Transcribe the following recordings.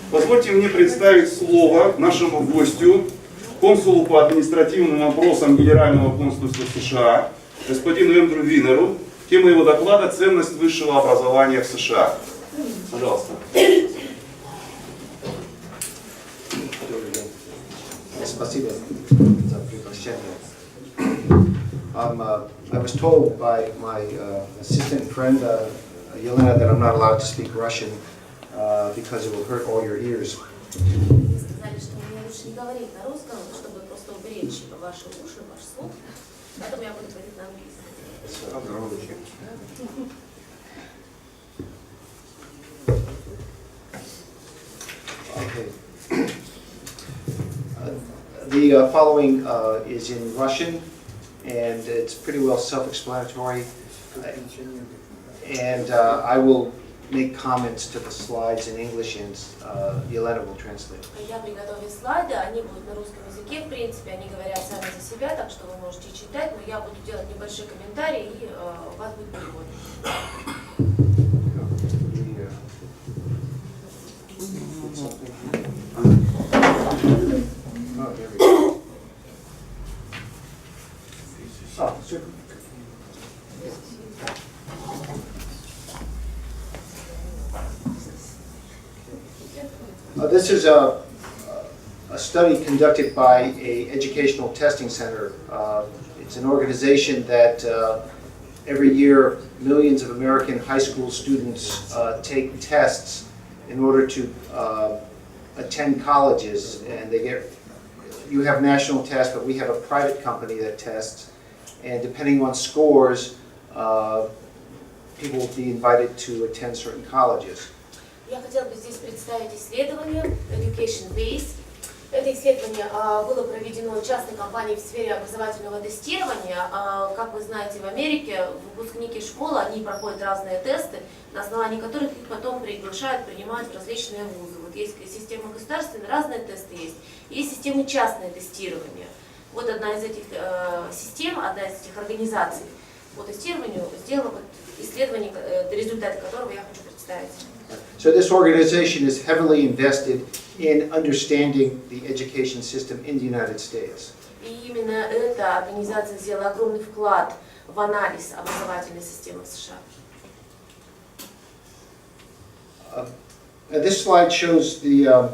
Позвольте мне представить слово нашему гостю, консулу по административным вопросам Генерального консульства США, господину Эндрю Винеру. Тема его доклада «Ценность высшего образования в США». Пожалуйста. Спасибо за приглашение. I was told by my assistant friend Yelena that I'm not allowed to speak Russian because it will hurt all your ears. Сказали, что мне лучше не говорить на русском, чтобы просто уберечь ваши уши, ваш слух. Поэтому я буду говорить на английском. Okay. The following is in Russian, and it's pretty well self-explanatory. And I will make comments to the slides in English, and Yelena will translate. Я приготовила слайды, они будут на русском языке, в принципе, они говорят сами за себя, так что вы можете читать, но я буду делать небольшие комментарии, и у вас будет перевод. Oh, there we go. Oh, super. This is a study conducted by an educational testing center. It's an organization that every year millions of American high school students take tests in order to attend colleges, and you have national tests, but we have a private company that tests, and depending on scores, people will be invited to attend certain colleges. Я хотела бы здесь представить исследование Education Base. Это исследование было проведено частной компанией в сфере образовательного тестирования. Как вы знаете, в Америке выпускники школы, они проходят разные тесты, на основании которых их потом приглашают принимать в различные вузы. Вот есть система государственная, разные тесты есть. Есть системы частное тестирование. Вот одна из этих систем, одна из этих организаций по тестированию сделала вот исследование, результаты которого я хочу представить. So this organization is heavily invested in understanding the education system in the United States. И именно эта организация сделала огромный вклад в анализ образовательной системы в США. This slide shows the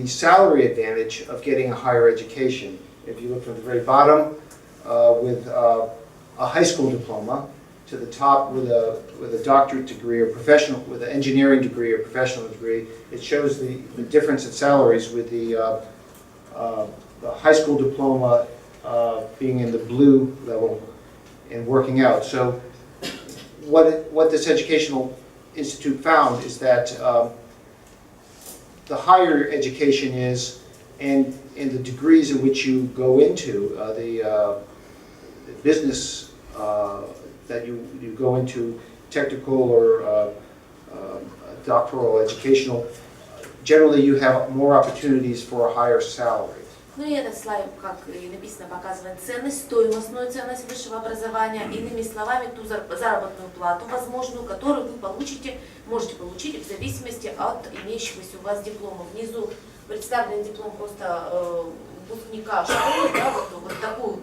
salary advantage of getting a higher education. If you look from the very bottom, with a high school diploma, to the top with a doctorate degree or professional, with an engineering degree or professional degree, it shows the difference in salaries with the high school diploma being in the blue level and working out. So what this educational institute found is that the higher education is, and the degrees in which you go into, the business that you go into, technical or doctoral, educational, generally you have more opportunities for a higher salary. Ну и этот слайд, как и написано, показывает ценность, стоимостную ценность высшего образования, иными словами, ту заработную плату, возможную, которую вы можете получить в зависимости от имеющегося у вас диплома. Внизу представлен диплом просто выпускника школы, да,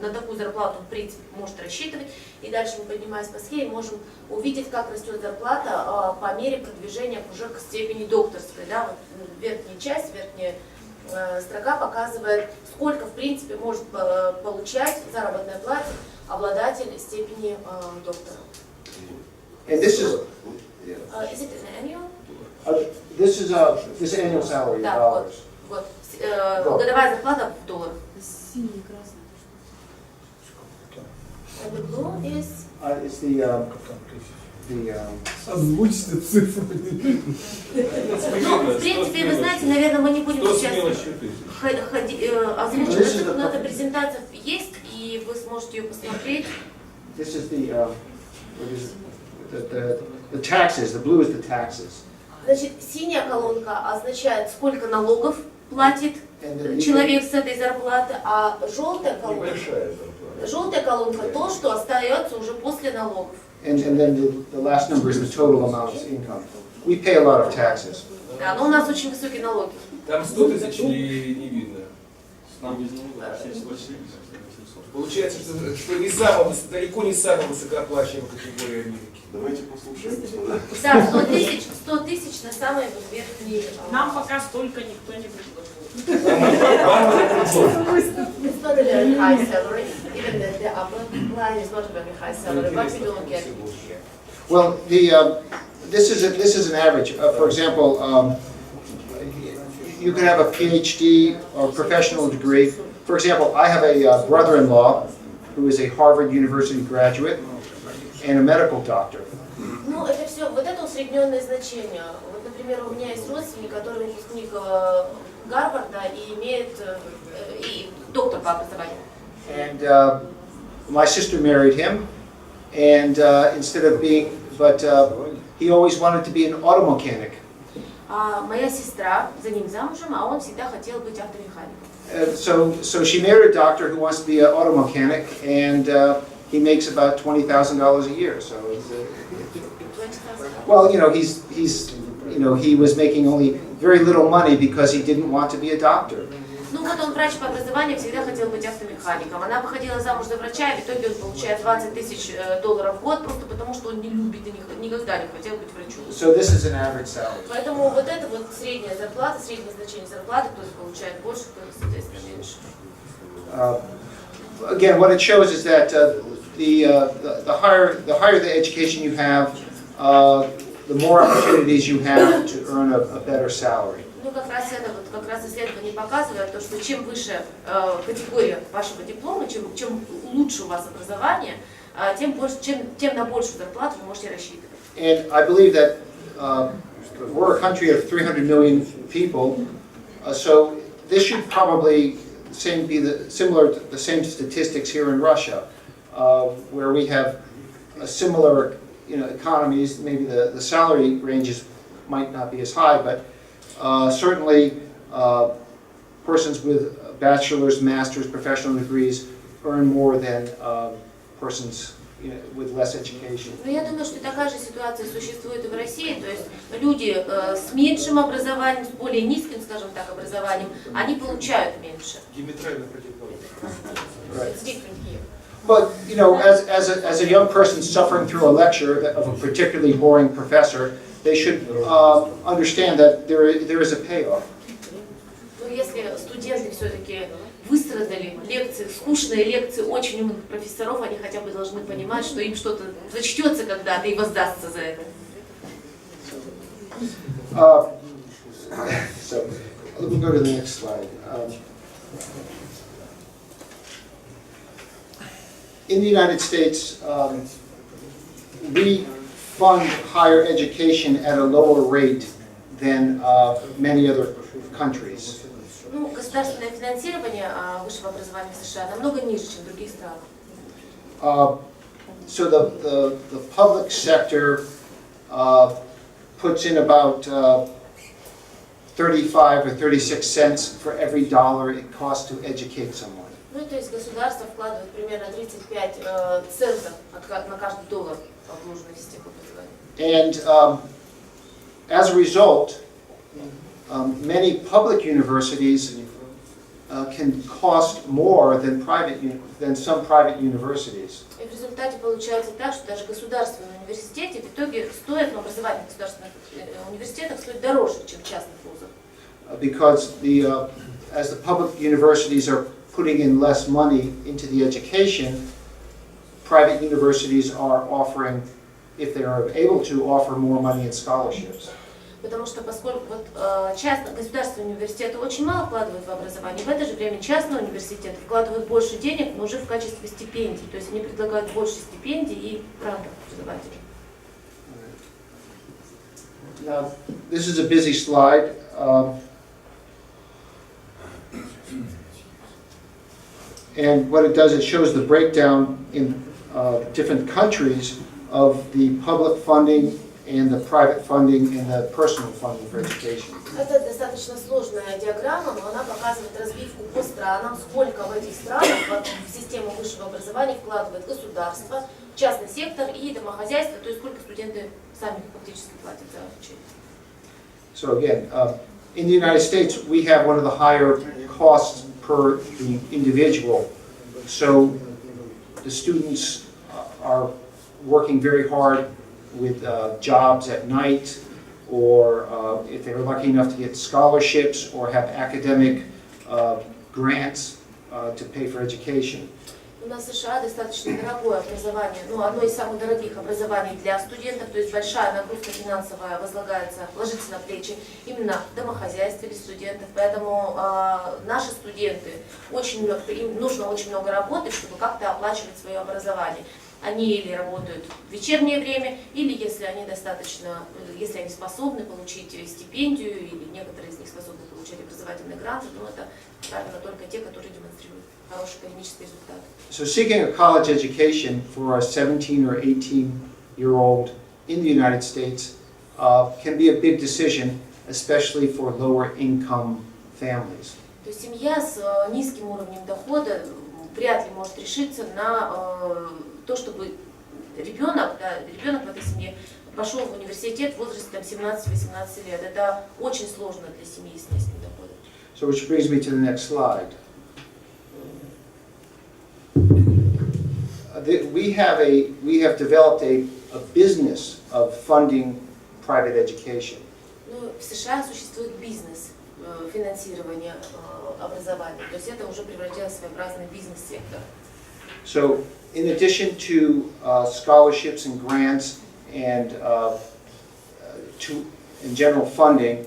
на такую зарплату, в принципе, может рассчитывать. И дальше мы, поднимаясь по схеме, можем увидеть, как растет зарплата по мере продвижения уже к степени докторской. Да. Вот верхняя часть, верхняя строка показывает, сколько, в принципе, может получать заработная плата обладатель степени доктора. Is it an annual? This is annual salary in Да, dollars. годовая зарплата в долларах. Синий, красный. And the blue is... It's the Озвучьте цифры. В принципе, вы знаете, наверное, мы не будем сейчас озвучивать, но эта презентация есть, и вы сможете ее посмотреть. This is the taxes. The blue is the taxes. Значит, синяя колонка означает, сколько налогов платит человек с этой зарплаты, а желтая колонка то, что остается уже после налогов. And then the last number is the total amount of income. We pay a lot of taxes. Да, но у нас очень высокие налоги. Там 100 тысяч или не видно? Получается, что не самая, далеко не самая высокооплачиваемая категория Америки. Давайте послушаем. Да, 100 тысяч на самой верхней. Нам пока столько никто не предложил. It's not a very high salary, even the upper line is not a very high salary, but we don't get it here. Well, this is an average. For example, you can have a PhD or professional degree. For example, I have a brother-in-law who is a Harvard University graduate and a medical doctor. Ну, это все, вот это усредненное значение. Вот, например, у меня есть родственник, который выпускник Гарварда и имеет и доктор по образованию. And my sister married him, and instead of being, but he always wanted to be an auto mechanic. А моя сестра за ним замужем, а он всегда хотел быть автомехаником. So she married a doctor who wants to be an auto mechanic, and he makes about $20,000 a year. So, well, you know, he was making only very little money because he didn't want to be a doctor. Ну вот он врач по образованию, всегда хотел быть автомехаником. Она выходила замуж за врача, и в итоге он получает $20 тысяч в год, просто потому что он не любит и никогда не хотел быть врачом. So this is an average salary. Поэтому вот это вот средняя зарплата, среднее значение зарплаты, кто-то получает больше, кто-то, соответственно, меньше. Again, what it shows is that the higher the education you have, the more opportunities you have to earn a better salary. Ну, как раз это, вот как раз исследование показывает, то, что чем выше категория вашего диплома, чем лучше у вас образование, тем на большую зарплату вы можете рассчитывать. And I believe that we're a country of 300 million people, so this should probably be the same statistics here in Russia, where we have similar, economies. Maybe the salary ranges might not be as high, but certainly persons with bachelor's, master's, professional degrees earn more than persons with less education. Но я думаю, что такая же ситуация существует и в России, то есть люди с меньшим образованием, с более низким, скажем так, образованием, они получают меньше. Диаметрально противоположно. But as a young person suffering through a lecture of a particularly boring professor, they should understand that there is a payoff. Но если студенты все-таки выстрадали лекции, скучные лекции очень умных профессоров, они хотя бы должны понимать, что им что-то зачтется когда-то и воздастся за это. So let me go to the next slide. In the United States, we fund higher education at a lower rate than many other countries. Ну, государственное финансирование высшего образования в США намного ниже, чем в других странах. So the public sector puts in about 35 or 36 cents for every dollar it costs to educate someone. Ну, то есть государство вкладывает примерно 35 центов на каждый доллар вложенный в систему образования. And as a result, many public universities can cost more than some private universities. И в результате получается так, что даже государственные университеты в итоге стоят, но образование в государственных университетах стоит дороже, чем в частных вузах. Because as the public universities are putting in less money into the education, private universities are offering, if they are able to, offer more money in scholarships. Потому что поскольку государственные университеты очень мало вкладывают в образование, в это же время частные университеты вкладывают больше денег, но уже в качестве стипендий. То есть они предлагают больше стипендий и грантов преподавателей. Now, this is a busy slide. And what it does, it shows the breakdown in different countries of the public funding and the private funding and the personal funding for education. Это достаточно сложная диаграмма, но она показывает разбивку по странам, сколько в этих странах в систему высшего образования вкладывает государство, частный сектор и домохозяйство, то есть сколько студенты сами фактически платят за обучение. So again, in the United States, we have one of the higher costs per the individual. So the students are working very hard with jobs at night, or if they're lucky enough to get scholarships or have academic grants to pay for education. У нас в США достаточно дорогое образование, ну, одно из самых дорогих образований для студентов, то есть большая нагрузка финансовая ложится на плечи именно домохозяйств или студентов, поэтому наши студенты, им нужно очень много работы, чтобы как-то оплачивать свое образование. Они или работают в вечернее время, или если они способны получить стипендию, или некоторые из них способны получать образовательные гранты, но это, правильно, только те, которые демонстрируют хороший академический результат. So seeking a college education for a 17 or 18-year-old in the United States can be a big decision, especially for lower income families. То есть семья с низким уровнем дохода вряд ли может решиться на то, чтобы ребенок в этой семье пошел в университет в возрасте 17-18 лет. Это очень сложно для семьи с низким доходом. So which brings me to the next slide. We have developed a business of funding private education. Ну, в США существует бизнес финансирования образования, то есть это уже превратилось в своеобразный бизнес-сектор. So in addition to scholarships and grants and general funding,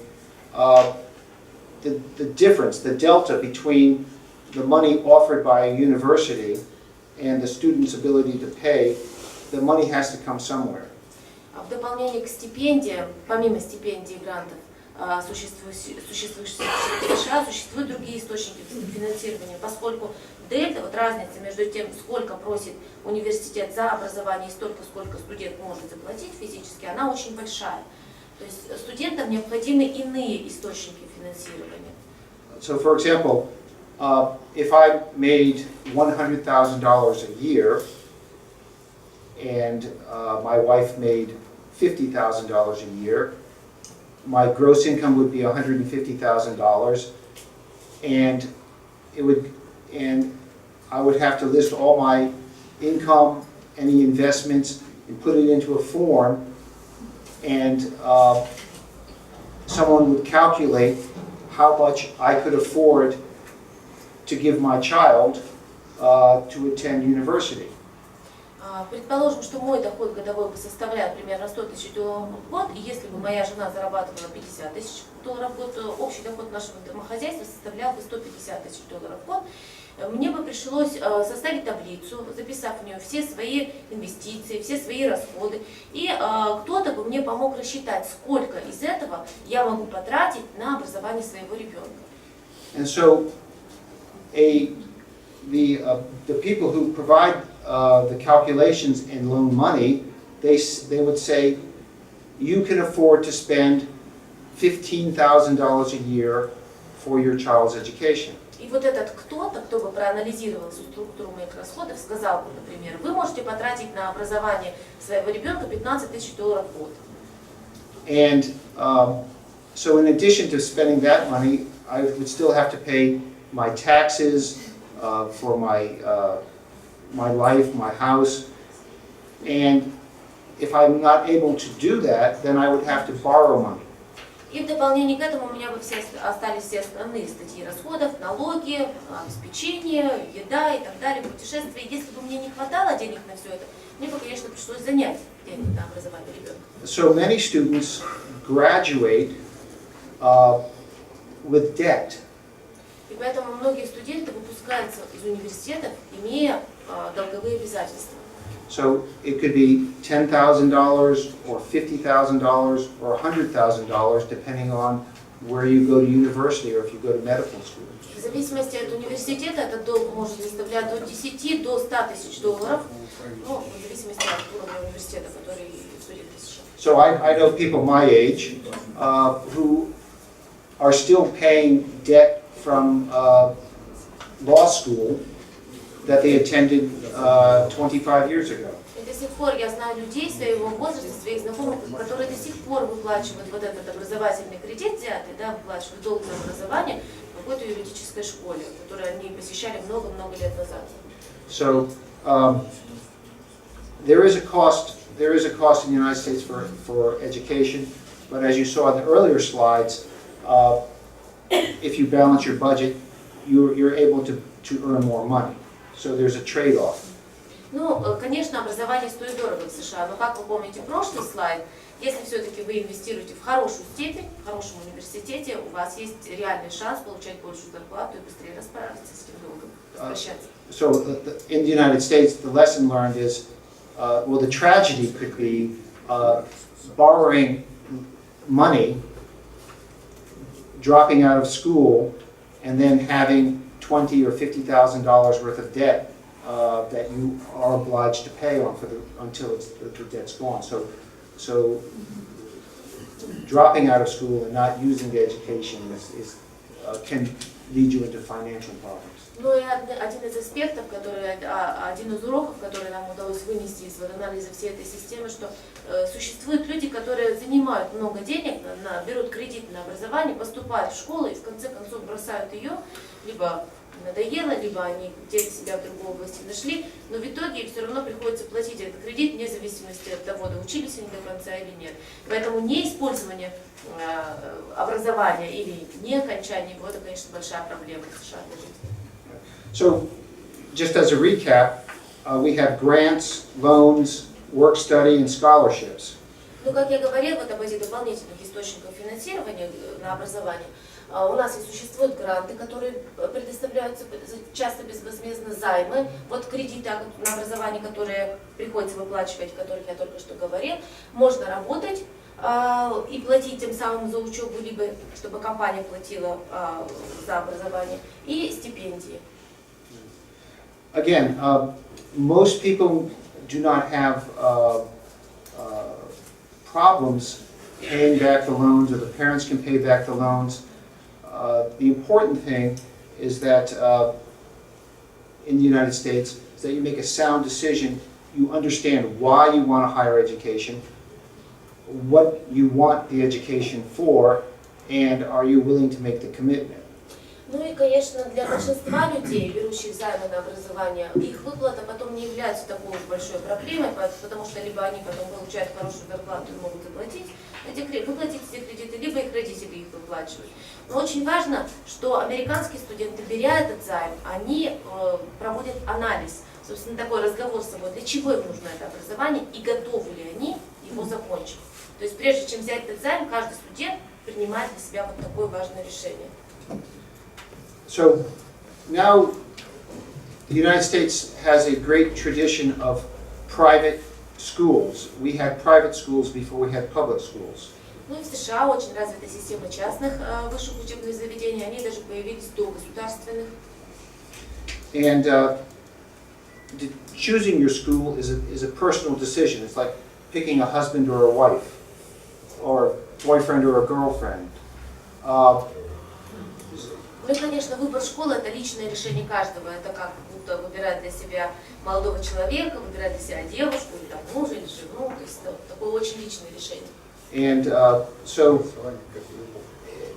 the difference, the delta between the money offered by a university and the student's ability to pay, the money has to come somewhere. В дополнение к стипендиям, помимо стипендий и грантов, существующих в США, существуют другие источники финансирования, поскольку дельта, вот разница между тем, сколько просит университет за образование и столько, сколько студент может заплатить физически, она очень большая. То есть студентам необходимы иные источники финансирования. So for example, if I made $100,000 a year and my wife made $50,000 a year, my gross income would be $150,000, and I would have to list all my income, any investments, and put it into a form, and someone would calculate how much I could afford to give my child to attend university. Предположим, что мой доход годовой бы составлял примерно $100 000 в год, и если бы моя жена зарабатывала $50 000 в год, то общий доход нашего домохозяйства составлял бы $150 000 в год. Мне бы пришлось составить таблицу, записав в нее все свои инвестиции, все свои расходы, и кто-то бы мне помог рассчитать, сколько из этого я могу потратить на образование своего ребенка. And so, the people who provide the calculations and loan money, they would say, you can afford to spend $15,000 a year for your child's education. И вот этот кто-то, кто бы проанализировал всю структуру моих расходов, сказал бы, например, вы можете потратить на образование своего ребенка $15 000 в год. And so in addition to spending that money, I would still have to pay my taxes for my life, my house, and if I'm not able to do that, then I would have to borrow money. И в дополнение к этому у меня бы остались все остальные статьи расходов, налоги, обеспечение, еда и так далее, путешествия. Если бы мне не хватало денег на все это, мне бы, конечно, пришлось занять денег на образование ребенка. So many students graduate with debt. И поэтому многие студенты выпускаются из университетов, имея долговые обязательства. So it could be $10,000 or $50,000 or $100,000 depending on where you go to university or if you go to medical school. В зависимости от университета этот долг может составлять от 10 до $100 000, ну, в зависимости от уровня университета, который студент посещает. So I know people my age who are still paying debt from law school that they attended 25 years ago. И до сих пор я знаю людей своего возраста, своих знакомых, которые до сих пор выплачивают вот этот образовательный кредит взятый, да, выплачивают долг за образование в какой-то юридической школе, которую они посещали много-много лет назад. So there is a cost in the United States for education, but as you saw in the earlier slides, if you balance your budget, you're able to earn more money. So there's a trade-off. Ну, конечно, образование стоит дорого в США, но как вы помните прошлый слайд, если все-таки вы инвестируете в хорошую степень, в хорошем университете, у вас есть реальный шанс получать большую зарплату и быстрее расправиться с этим долгом, распрощаться. So in the United States, the lesson learned is, well, the tragedy could be borrowing money, dropping out of school, and then having $20,000 or $50,000 worth of debt that you are obliged to pay on until the debt's gone. So dropping out of school and not using the education can lead you into financial problems. Ну и один из аспектов, один из уроков, который нам удалось вынести из анализа всей этой системы, что существуют люди, которые занимают много денег, берут кредит на образование, поступают в школу и в конце концов бросают ее, либо надоело, либо они где-то себя в другой области нашли, но в итоге все равно приходится платить этот кредит вне зависимости от того, доучились они до конца или нет. Поэтому неиспользование образования или не окончание его, это, конечно, большая проблема в США. So, just as a recap, we have grants, loans, work study, and scholarships. Ну, как я говорил, вот об этих дополнительных источниках финансирования на образование, у нас и существуют гранты, которые предоставляются часто безвозмездно, займы, вот кредиты на образование, которые приходится выплачивать, о которых я только что говорил, можно работать и платить тем самым за учебу, либо чтобы компания платила за образование, и стипендии. Again, most people do not have problems paying back the loans, or the parents can pay back the loans. The important thing is that in the United States, is that you make a sound decision, you understand why you want a higher education, what you want the education for, and are you willing to make the commitment. Ну и, конечно, для большинства людей, берущих займы на образование, их выплата потом не является такой уж большой проблемой, потому что либо они потом получают хорошую зарплату и могут выплатить эти кредиты, либо их родители их выплачивают. Но очень важно, что американские студенты, беря этот займ, они проводят анализ, собственно, такой разговор с собой, для чего им нужно это образование и готовы ли они его закончить. То есть прежде чем взять этот займ, каждый студент принимает для себя вот такое важное решение. So now the United States has a great tradition of private schools. We had private schools before we had public schools. Ну и в США очень развита система частных высших учебных заведений, они даже появились до государственных. And choosing your school is a personal decision. It's like picking a husband or a wife, or boyfriend or a girlfriend. Ну и, конечно, выбор школы – это личное решение каждого. Это как будто выбирать для себя молодого человека, выбирать для себя девушку, или там, мужа, или жену. То есть это такое очень личное решение. And so,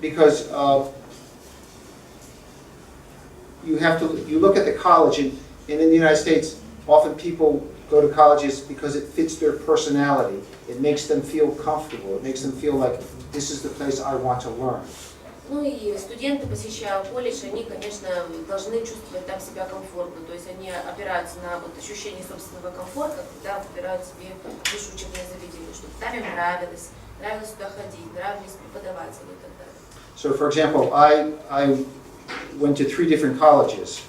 because you look at the college, and in the United States, often people go to colleges because it fits their personality. It makes them feel comfortable. It makes them feel like this is the place I want to learn. Ну и студенты, посещая колледж, они, конечно, должны чувствовать там себя комфортно. То есть они опираются на вот ощущение собственного комфорта, когда выбирают себе высшее учебное заведение, чтобы там им нравилось сюда ходить, нравились преподаватели и так далее. So, for example, I went to 3 different colleges.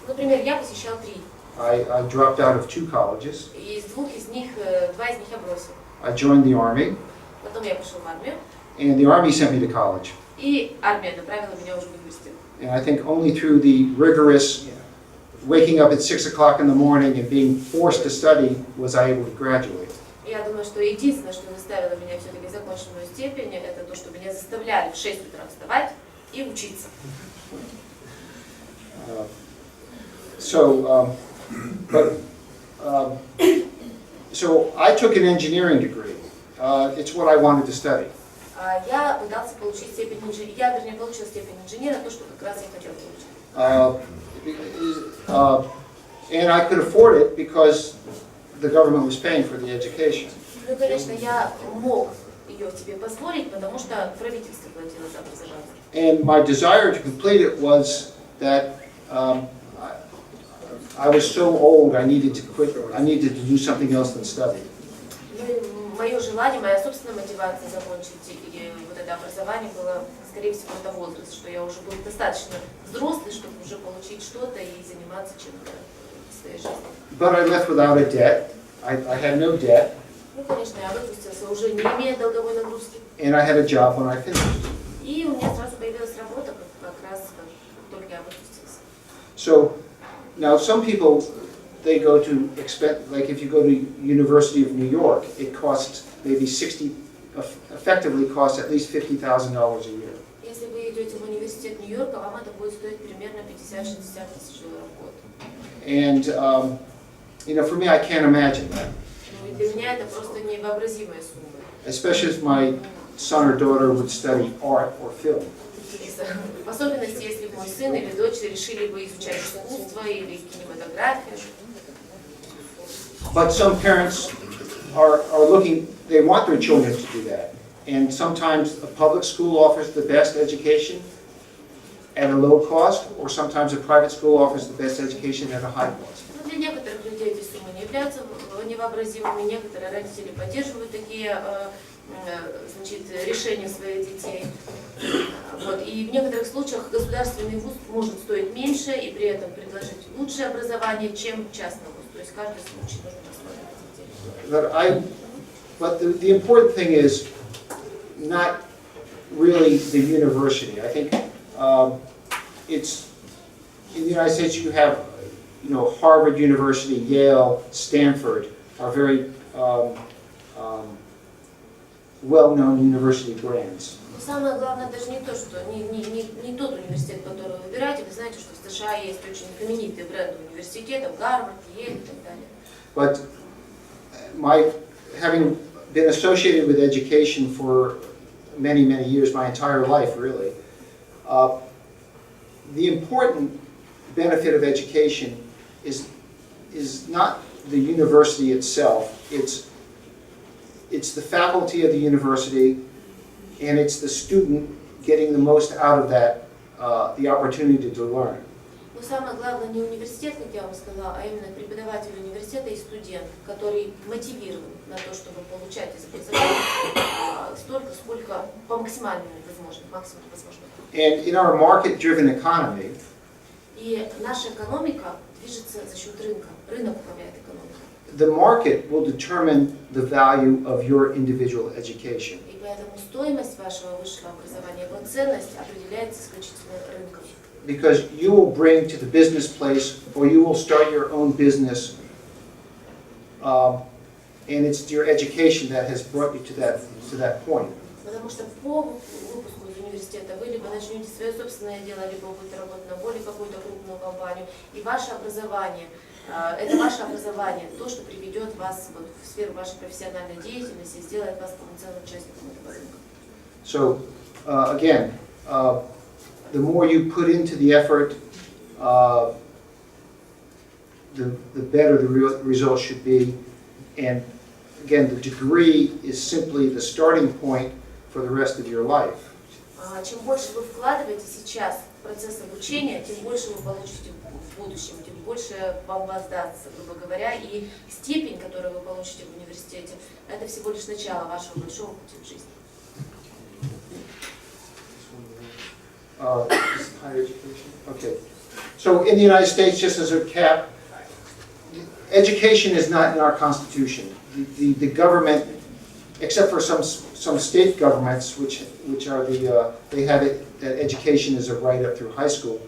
Например, я посещал 3. I dropped out of 2 colleges. И из 2 из них, 2 из них я бросил. I joined the Army. Потом я пошел в армию. And the Army sent me to college. И армия направила меня уже в университет. And I think only through the rigorous waking up at 6 o'clock in the morning and being forced to study was I able to graduate. Я думаю, что единственное, что заставило меня все-таки закончить мою степень, это то, что меня заставляли в 6 утра вставать и учиться. So But, so I took an engineering degree. It's what I wanted to study. Я пытался получить степень инженера, я, вернее, получил степень инженера, то, что как раз я хотел получить. And I could afford it because the government was paying for the education. Ну, конечно, я мог ее себе позволить, потому что правительство платило за образование. And my desire to complete it was that I was so old I needed to quit, I needed to do something else than study. Мое желание, моя собственная мотивация закончить вот это образование было, скорее всего, это возраст, что я уже был достаточно взрослый, чтобы уже получить что-то и заниматься чем-то в своей жизни. But I left without a debt. I had no debt. Ну, конечно, я выпустился, уже не имея долговой нагрузки. And I had a job when I finished. И у меня сразу появилась работа, как раз только я выпустился. So now some people, they go to like if you go to University of New York, it costs maybe effectively costs at least $50,000 a year. Если вы идете в университет Нью-Йорка, вам это будет стоить примерно 50-60 тысяч долларов в год. And you know, for me, I can't imagine that. Ну, и для меня это просто невообразимая сумма. Especially if my son or daughter would study art or film. В особенности, если мой сын или дочь решили бы изучать искусство или кинематографию. But some parents are looking, they want their children to do that. And sometimes a public school offers the best education at a low cost, or sometimes a private school offers the best education at a high cost. Но для некоторых людей эти суммы не являются невообразимыми. Некоторые родители поддерживают такие решения своих детей. Вот. И в некоторых случаях государственный вуз может стоить меньше и при этом предложить лучшее образование, чем частный вуз. То есть каждый случай нужно рассматривать. But the important thing is not really the university. I think it's in the United States you have, you know, Harvard University, Yale, Stanford are very well-known university brands. Самое главное даже не то, что не тот университет, который вы выбираете. Вы знаете, что в США есть очень знаменитые бренды университетов, Гарвард, Йель и так далее. But having been associated with education for many years, my entire life really, the important benefit of education is not the university itself. It's the faculty of the university, and it's the student getting the most out of that, the opportunity to learn. Но самое главное не университет, как я вам сказала, а именно преподаватель университета и студент, который мотивирован на то, чтобы получать из образования столько, сколько по максимуму возможно. And in our market-driven economy, и наша экономика движется за счет рынка. Рынок управляет экономикой. The market will determine the value of your individual education. И поэтому стоимость вашего высшего образования, его ценность определяется исключительно рынком. Because you will bring to the business place, or you will start your own business, and it's your education that has brought you to that point. Потому что по выпуску из университета вы либо начнете свое собственное дело, либо будете работать на более какую-то крупную компанию, и ваше образование, это ваше образование, то, что приведет вас вот в сферу вашей профессиональной деятельности и сделает вас полноценным участником этого рынка. So, again, the more you put into the effort, the better the result should be. And again, the degree is simply the starting point for the rest of your life. Чем больше вы вкладываете сейчас в процесс обучения, тем больше вы получите в будущем, тем больше вам воздастся, грубо говоря, и степень, которую вы получите в университете, это всего лишь начало вашего большого пути в жизни. Higher education? Okay. So in the United States, just as a cap, education is not in our Constitution. The government, except for some state governments, which are they have it that education is a right up through high school,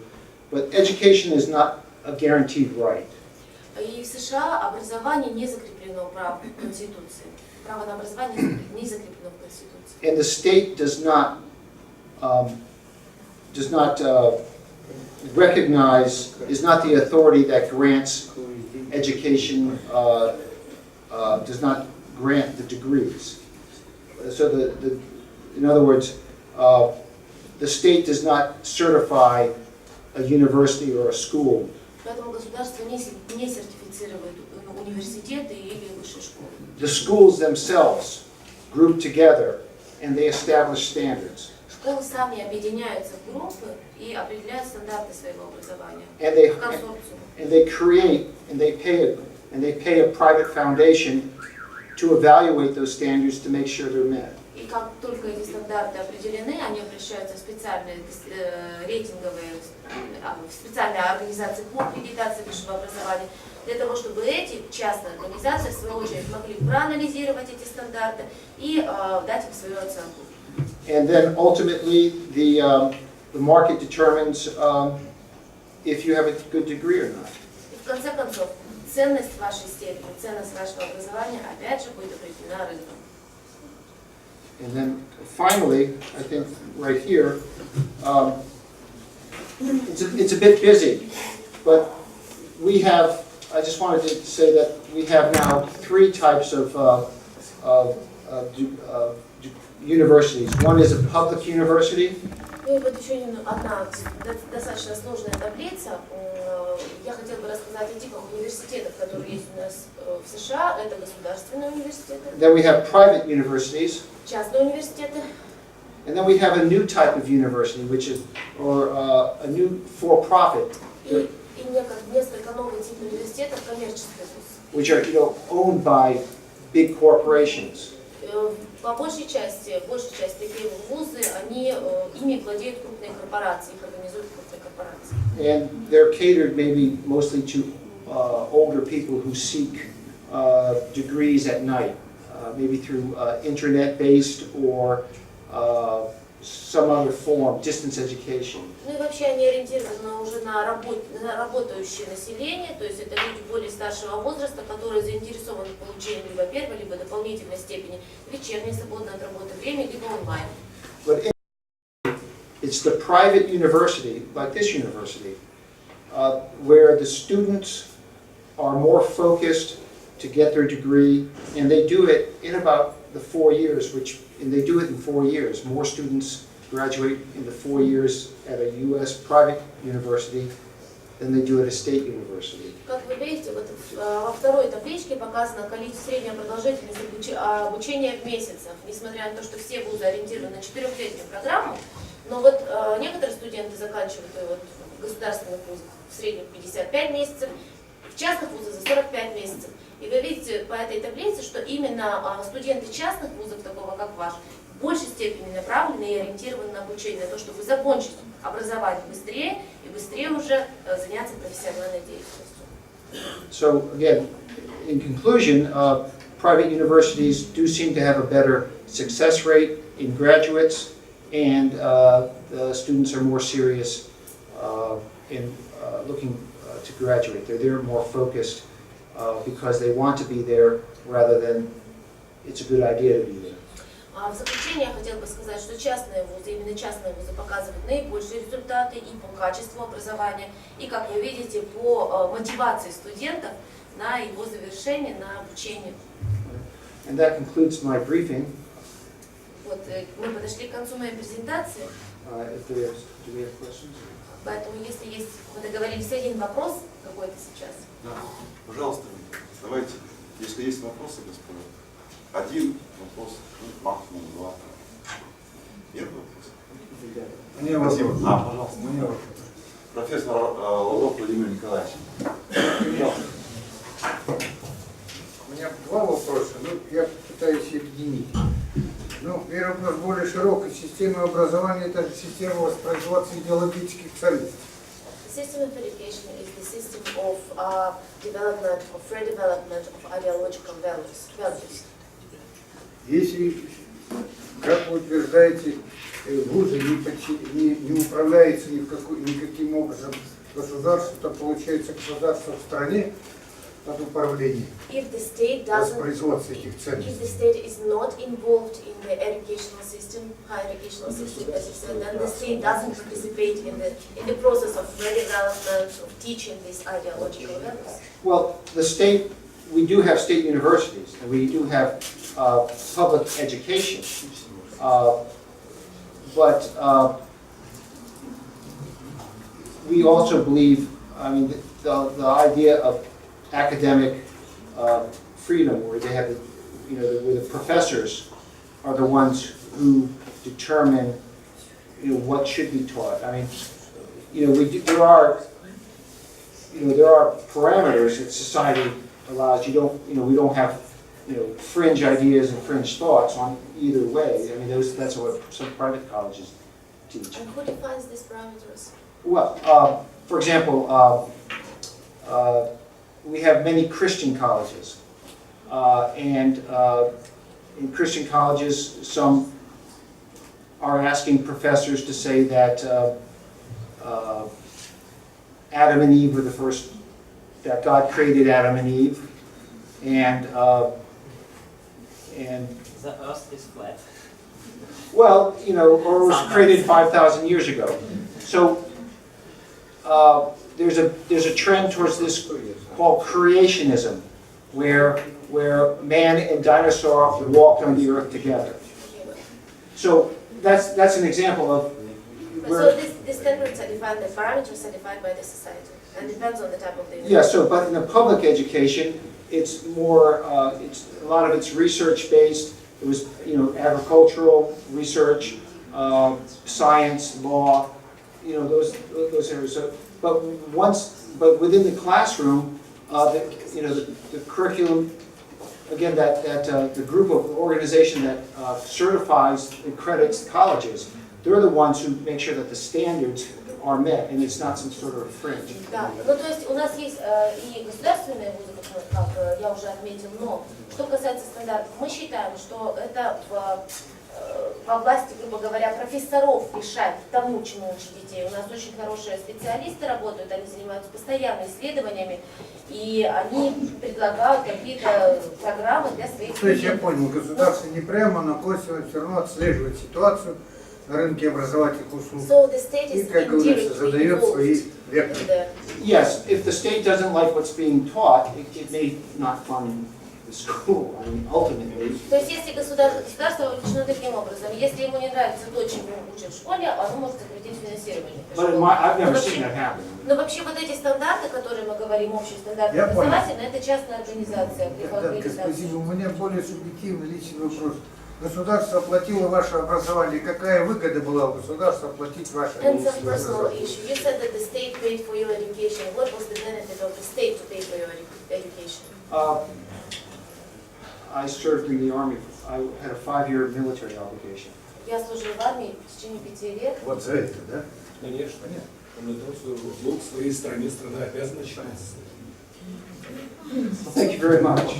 but education is not a guaranteed right. И в США образование не закреплено в Конституции. Право на образование не закреплено в Конституции. And the state does not recognize, is not the authority that grants education, does not grant the degrees. So in other words, the state does not certify a university or a school. Поэтому государство не сертифицирует университеты или высшие школы. The schools themselves group together and they establish standards. Школы сами объединяются в группы и определяют стандарты своего образования. And they create and they pay a private foundation to evaluate those standards to make sure they're met. И как только эти стандарты определены, они обращаются в специальные рейтинговые, в специальные организации по аккредитации высшего образования, для того, чтобы эти частные организации, в свою очередь, могли проанализировать эти стандарты и дать им свою оценку. And then ultimately, the market determines if you have a good degree or not. И в конце концов, ценность вашей степени, ценность вашего образования, опять же, будет определена рынком. And then finally, I think right here, it's a bit busy, but we have, I just wanted to say that we have now 3 types of universities. One is a public university. Ну и вот еще одна достаточно сложная таблица. Я хотела бы рассказать о типах университетов, которые есть у нас в США. Это государственные университеты. Then we have private universities. Частные университеты. And then we have a new type of university, which is, or a new for-profit. И несколько новых типов университетов, коммерческих вузов. Which are, owned by big corporations. По большей части такие вузы, ими владеют крупные корпорации, их организуют крупные корпорации. And they're catered maybe mostly to older people who seek degrees at night, maybe through internet-based or some other form, distance education. Ну и вообще они ориентированы уже на работающее население, то есть это люди более старшего возраста, которые заинтересованы в получении либо первой, либо дополнительной степени вечерней свободной от работы времени, либо онлайн. But it's the private university, like this university, where the students are more focused to get their degree, and they do it in about the 4 years, and they do it in 4 years. More students graduate in the 4 years at a U.S. private university than they do at a state university. Как вы видите, вот во второй табличке показано средняя продолжительность обучения в месяцах. Несмотря на то, что все вузы ориентированы на 4-летнюю программу, но вот некоторые студенты заканчивают вот, в государственных вузах в среднем 55 месяцев, в частных вузах за 45 месяцев. И вы видите по этой таблице, что именно студенты частных вузов, такого как ваш, в большей степени направлены и ориентированы на обучение, на то, чтобы закончить образование быстрее и быстрее уже заняться профессиональной деятельностью. So again, in conclusion, private universities do seem to have a better success rate in graduates, and the students are more serious in looking to graduate. They're more focused because they want to be there rather than it's a good idea to be there. В заключение я хотела бы сказать, что частные вузы, именно частные вузы показывают наибольшие результаты и по качеству образования, и, как вы видите, по мотивации студентов на его завершение, на обучение. And that concludes my briefing. Вот мы подошли к концу моей презентации. Do we have questions? Поэтому, если есть, мы договорились, один вопрос какой-то сейчас. Да, пожалуйста, давайте, если есть вопросы, господа, один вопрос, максимум 2. Нет вопросов? Мне вопрос. Спасибо. Пожалуйста. Мне вопрос. Профессор Лавров Владимир Николаевич. Пожалуйста. У меня 2 вопроса, я пытаюсь объединить. Первый вопрос более широкой. Система образования – это система воспроизводства идеологических ценностей. The system of education is the system of development, of redevelopment of ideological values. Если, как вы утверждаете, вузы не управляются никаким образом государством, то получается государство в стране, под управление If the state doesn't, воспроизводства этих if ценностей. the state is not involved in the educational system, higher educational system, as you said, then the state doesn't participate in the process of development, of teaching these ideological values. Well, the state, we do have state universities, and we do have public education. But we also believe, I mean, the idea of academic freedom, where they have, where the professors are the ones who determine, what should be taught. I mean, there are parameters that society allows. We don't have, fringe ideas and fringe thoughts on either way. I mean, that's what some private colleges teach. And who defines these parameters? Well, for example, we have many Christian colleges, and in Christian colleges, some are asking professors to say that Adam and Eve were the first, that God created Adam and Eve, and The earth is flat. well, or was created 5,000 years ago. So there's a trend towards this called creationism, where man and dinosaur walked on the earth together. So that's an example of So where. these standards are defined, the parameters are defined by the society, and depends on the type of the Yeah. So, but in the public education, it's more. It's a lot of it's research based. It was agricultural research, science, law. Those areas. So, but within the classroom, the curriculum, again, the group of organization that certifies and credits the colleges, they're the ones who make sure that the standards are met, and it's not some sort of fringe. Да, то есть у нас есть и государственные вузы, как я уже отметил, но что касается стандартов, мы считаем, что это во власти, грубо говоря, профессоров решать тому, чему учить детей. У нас очень хорошие специалисты работают, они занимаются постоянно исследованиями, и они предлагают какие-то программы для своих То есть я студентов. понял, государство не прямо, но косвенно все равно отслеживает ситуацию на рынке образовательных услуг So the state и, is как говорится, indirectly задает свои involved векторы. in the. Yes, if the state doesn't like what's being taught, it may not fund the school. I mean, ultimately. То есть если государство вовлечено таким образом, если ему не нравится то, чему учат в школе, оно может запретить финансирование. But I've never seen that happen. Но вообще вот эти стандарты, которые мы говорим, общие стандарты Я понял. образовательные, это частная организация. Да, спасибо. У меня более субъективный личный вопрос. Государство оплатило ваше образование. Какая выгода была у государства оплатить ваше And some personal образование? issue. You said that the state paid for your education. What was the benefit of the state to pay for your education? I served in the army. I had a 5-year military obligation. Я служил в армии в течение 5 лет. Вот за это, да? Конечно. Он отдал свой долг своей стране, страна обязана считаться. Well, thank you very much.